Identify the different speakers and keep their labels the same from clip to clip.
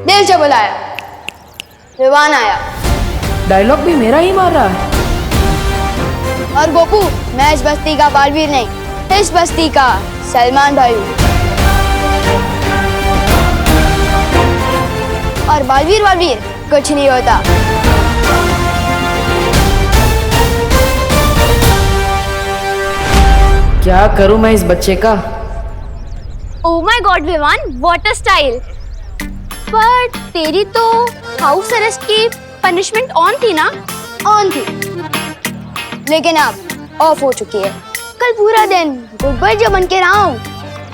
Speaker 1: दिल से बुलाया, विवान आया।
Speaker 2: डायलॉग भी मेरा ही मार रहा है।
Speaker 1: और गोपू, मैं इस बस्ती का बालवीर नहीं, इस बस्ती का सलमान भाई हूँ। और बालवीर वालवीर कुछ नहीं होता।
Speaker 2: क्या करूं मैं इस बच्चे का?
Speaker 3: Oh my god Vivaan, what a style. पर तेरी तो हाउस अरेस्ट की पनिशमेंट ऑन थी ना?
Speaker 1: ऑन थी, लेकिन अब ऑफ हो चुकी है। कल पूरा दिन गुड बॉय जो बन के रहा हूँ,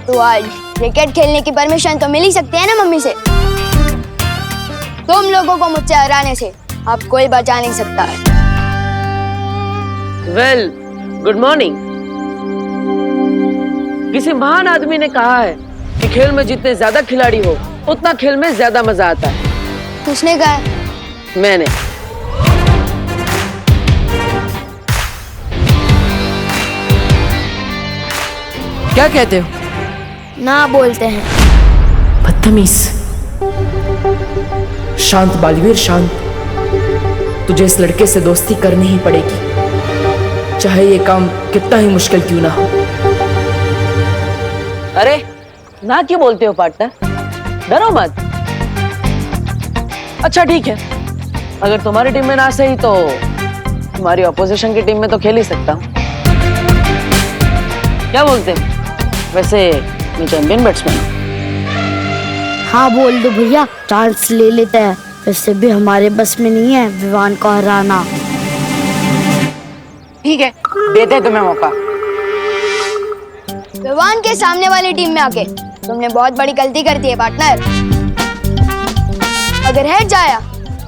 Speaker 1: तो आज क्रिकेट खेलने की परमिशन तो मिल ही सकती है ना मम्मी से। तुम लोगों को मुझसे हराने से अब कोई बचा नहीं सकता है।
Speaker 4: Well, good morning. किसी महान आदमी ने कहा है कि खेल में जितने ज्यादा खिलाड़ी हो उतना खेल में ज्यादा मजा आता है।
Speaker 1: किसने कहा?
Speaker 4: मैंने।
Speaker 2: क्या कहते हो?
Speaker 1: ना बोलते हैं।
Speaker 2: बदतमीज। शांत बालवीर, शांत। तुझे इस लड़के से दोस्ती करनी ही पड़ेगी, चाहे ये काम कितना ही मुश्किल क्यों ना हो।
Speaker 4: अरे ना क्यों बोलते हो पार्टनर? डरो मत। अच्छा ठीक है, अगर तुम्हारी टीम में ना सही तो तुम्हारी ऑपोजिशन की टीम में तो खेल ही सकता हूँ। क्या बोलते हैं? वैसे मैं चैंपियन बैट्समैन हूँ।
Speaker 5: हाँ बोल दो भैया, चांस ले लेते हैं। वैसे भी हमारे बस में नहीं है विवान को हराना।
Speaker 6: ठीक है, देते हैं तुम्हें मौका।
Speaker 1: विवान के सामने वाली टीम में आके तुमने बहुत बड़ी गलती कर दी है पार्टनर। अगर हेड जाया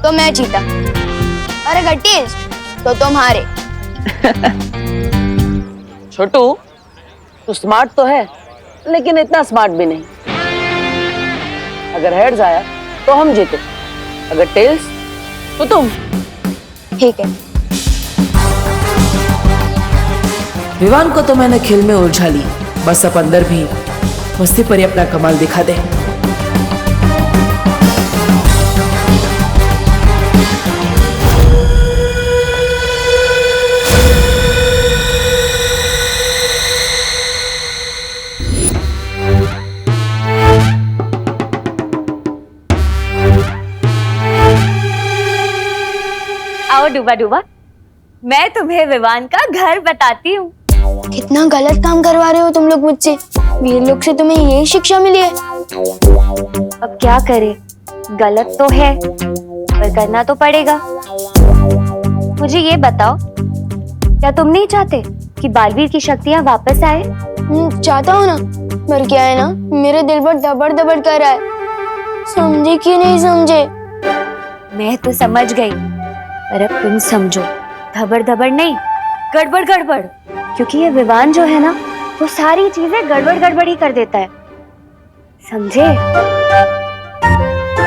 Speaker 1: तो मैं जीता, और अगर टेल्स तो तुम हारे।
Speaker 4: छोटू, तू स्मार्ट तो है लेकिन इतना स्मार्ट भी नहीं। अगर हेड्स आया तो हम जीते, अगर टेल्स तो तुम।
Speaker 1: ठीक है।
Speaker 2: विवान को तो मैंने खेल में उलझा ली, बस अब अंदर भी मस्ती पर ही अपना कमाल दिखा दे।
Speaker 3: आओ डूबा डूबा, मैं तुम्हें विवान का घर बताती हूँ।
Speaker 1: कितना गलत काम करवा रहे हो तुम लोग मुझसे। वीर लोग से तुम्हें यही शिक्षा मिली है।
Speaker 3: अब क्या करे, गलत तो है पर करना तो पड़ेगा। मुझे ये बताओ, क्या तुम नहीं चाहते कि बालवीर की शक्तियाँ वापस आए?
Speaker 1: चाहता हूँ ना, पर क्या है ना, मेरे दिल पर दबड़ दबड़ कर रहा है। समझे कि नहीं समझे?
Speaker 3: मैं तो समझ गई, पर अब तुम समझो। धबड़ धबड़ नहीं, गड़बड़ गड़बड़। क्योंकि ये विवान जो है ना, वो सारी चीजें गड़बड़ गड़बड़ ही कर देता है, समझे?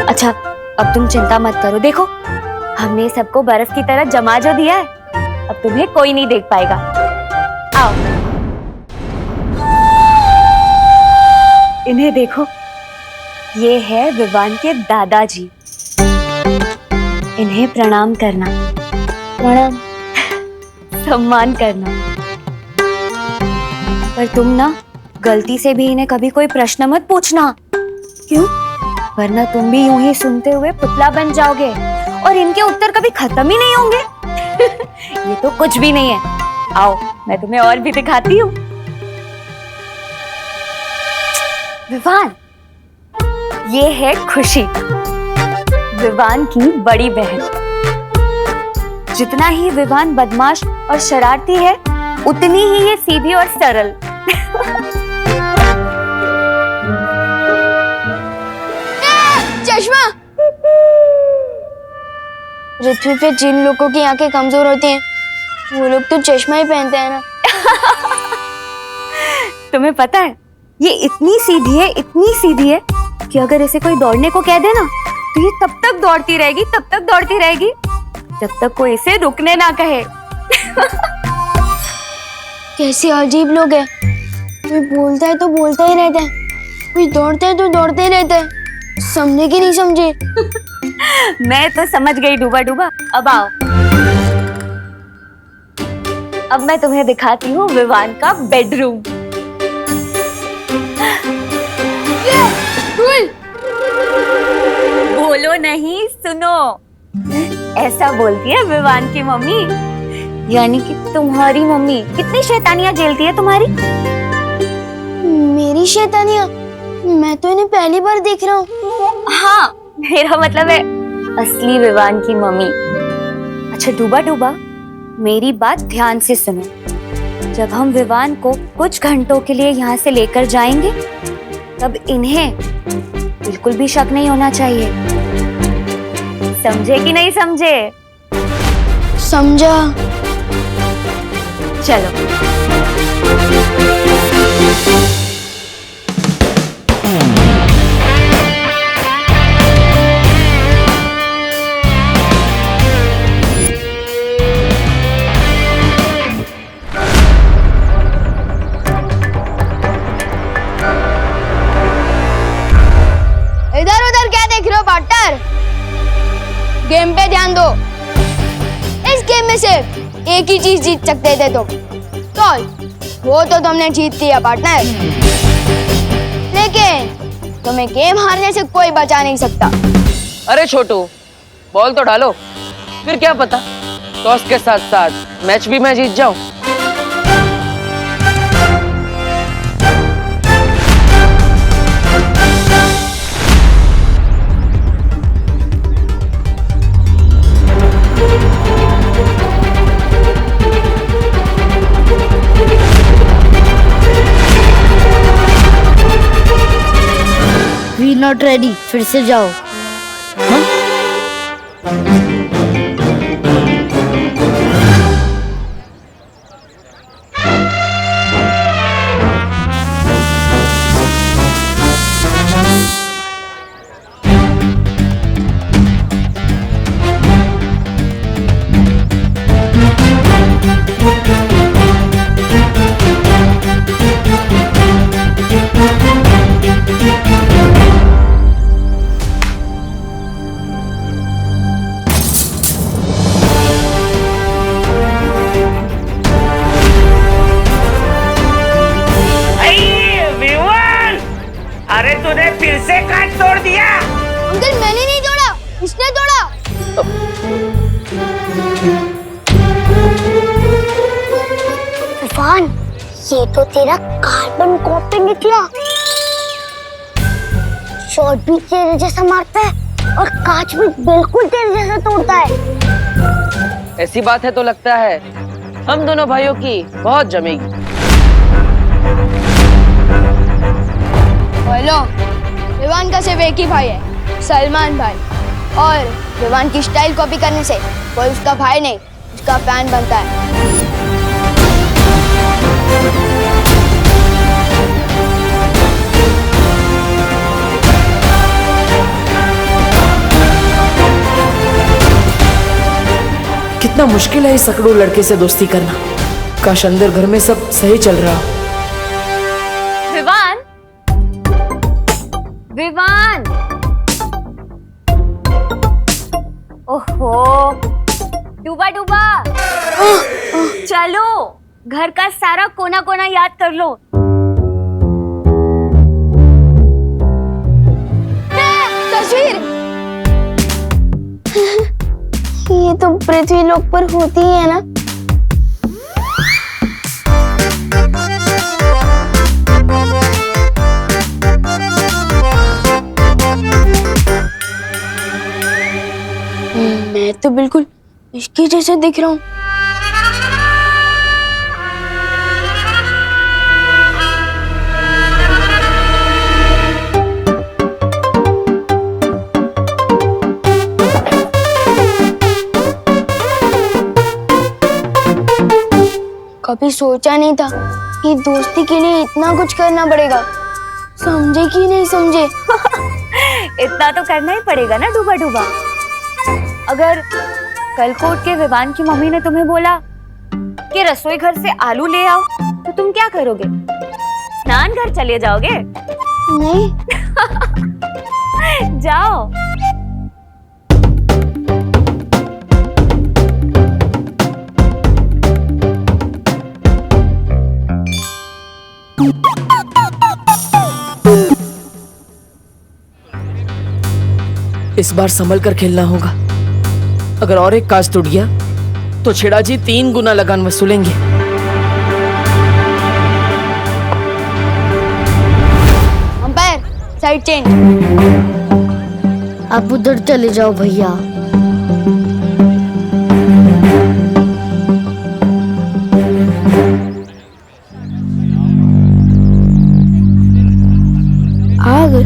Speaker 3: अच्छा, अब तुम चिंता मत करो। देखो, हमने सबको बर्फ की तरह जमा जो दिया है, अब तुम्हें कोई नहीं देख पाएगा। आओ, इन्हें देखो, ये है विवान के दादाजी। इन्हें प्रणाम करना,
Speaker 1: प्रणाम।
Speaker 3: सम्मान करना। पर तुम ना गलती से भी इन्हें कभी कोई प्रश्न मत पूछना। क्यों? वरना तुम भी यूं ही सुनते हुए पुतला बन जाओगे और इनके उत्तर कभी खत्म ही नहीं होंगे। ये तो कुछ भी नहीं है। आओ, मैं तुम्हें और भी दिखाती हूँ। विवान, ये है खुशी, विवान की बड़ी बहन। जितना ही विवान बदमाश और शरारती है, उतनी ही ये सीधी और सरल।
Speaker 1: चश्मा। पृथ्वी पे जिन लोगों की आंखें कमजोर होती हैं, वो लोग तो चश्मा ही पहनते हैं ना।
Speaker 3: तुम्हें पता है, ये इतनी सीधी है कि अगर इसे कोई दौड़ने को कह दे ना, तो ये तब तक दौड़ती रहेगी जब तक कोई इसे रुकने ना कहे।
Speaker 1: कैसे अजीब लोग हैं। कोई बोलता है तो बोलता ही रहता है, कोई दौड़ते हैं तो दौड़ते रहते हैं, समझे कि नहीं समझे?
Speaker 3: मैं तो समझ गई डूबा डूबा। अब आओ, अब मैं तुम्हें दिखाती हूँ विवान का बेडरूम। बोलो नहीं, सुनो। ऐसा बोलती है विवान की मम्मी, यानी कि तुम्हारी मम्मी। कितनी शैतानियां झेलती है तुम्हारी।
Speaker 1: मेरी शैतानियां? मैं तो इन्हें पहली बार देख रहा हूँ।
Speaker 3: हाँ, मेरा मतलब है असली विवान की मम्मी। अच्छा डूबा डूबा, मेरी बात ध्यान से सुनो। जब हम विवान को कुछ घंटों के लिए यहाँ से लेकर जाएंगे, तब इन्हें बिल्कुल भी शक नहीं होना चाहिए। समझे कि नहीं समझे?
Speaker 1: समझा।
Speaker 3: चलो।
Speaker 1: इधर उधर क्या देख रहे हो पार्टनर? गेम पे ध्यान दो। इस गेम में सिर्फ एक ही चीज जीत सकते थे तुम, तो वो तो तुमने जीत लिया पार्टनर, लेकिन तुम्हें गेम हारने से कोई बचा नहीं सकता।
Speaker 4: अरे छोटू, बॉल तो डालो, फिर क्या पता टॉस के साथ साथ मैच भी मैं जीत जाऊं।
Speaker 5: वी नॉट रेडी, फिर से जाओ।
Speaker 7: अरे तूने फिर से कांच तोड़ दिया।
Speaker 1: अंकल मैंने नहीं तोड़ा, इसने तोड़ा।
Speaker 5: तूफान, ये तो तेरा कार्बन कॉपी निकला। शॉट भी तेरे जैसा मारता है और कांच भी बिल्कुल तेरे जैसा तोड़ता है।
Speaker 4: ऐसी बात है तो लगता है हम दोनों भाइयों की बहुत जमेगी।
Speaker 1: हेलो, विवान का सिर्फ एक ही भाई है, सलमान भाई, और विवान की स्टाइल कॉपी करने से कोई उसका भाई नहीं, उसका फैन बनता है।
Speaker 2: कितना मुश्किल है इस अकड़ू लड़के से दोस्ती करना। काश अंदर घर में सब सही चल रहा।
Speaker 3: विवान, विवान, ओहो, डूबा डूबा, चलो घर का सारा कोना कोना याद कर लो।
Speaker 1: तस्वीर। ये तो पृथ्वी लोक पर होती ही है ना। मैं तो बिल्कुल इसके जैसे दिख रहा हूँ। कभी सोचा नहीं था कि दोस्ती के लिए इतना कुछ करना पड़ेगा। समझे कि नहीं समझे?
Speaker 3: इतना तो करना ही पड़ेगा ना डूबा डूबा। अगर कल को उठ के विवान की मम्मी ने तुम्हें बोला कि रसोई घर से आलू ले आओ, तो तुम क्या करोगे? स्नान घर चले जाओगे?
Speaker 5: नहीं।
Speaker 3: जाओ।
Speaker 2: इस बार संभल कर खेलना होगा। अगर और एक काज टूट गया तो छेड़ा जी 3 गुना लगान वसूलेंगे।
Speaker 1: Umpire side change.
Speaker 5: आप उधर चले जाओ भैया। आ गए।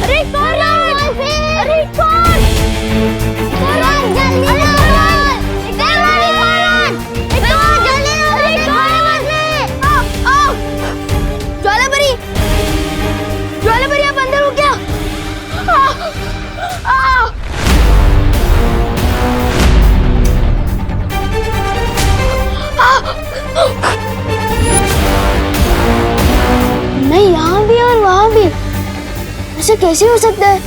Speaker 1: अरे कौन अरे कौन जल्दी ज्वालापरी आप अंदर हो क्या? नहीं, यहाँ भी और वहाँ भी, ऐसे कैसे हो सकता है?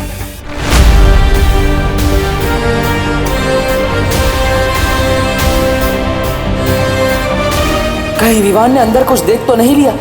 Speaker 2: कहीं विवान ने अंदर कुछ देख तो नहीं लिया?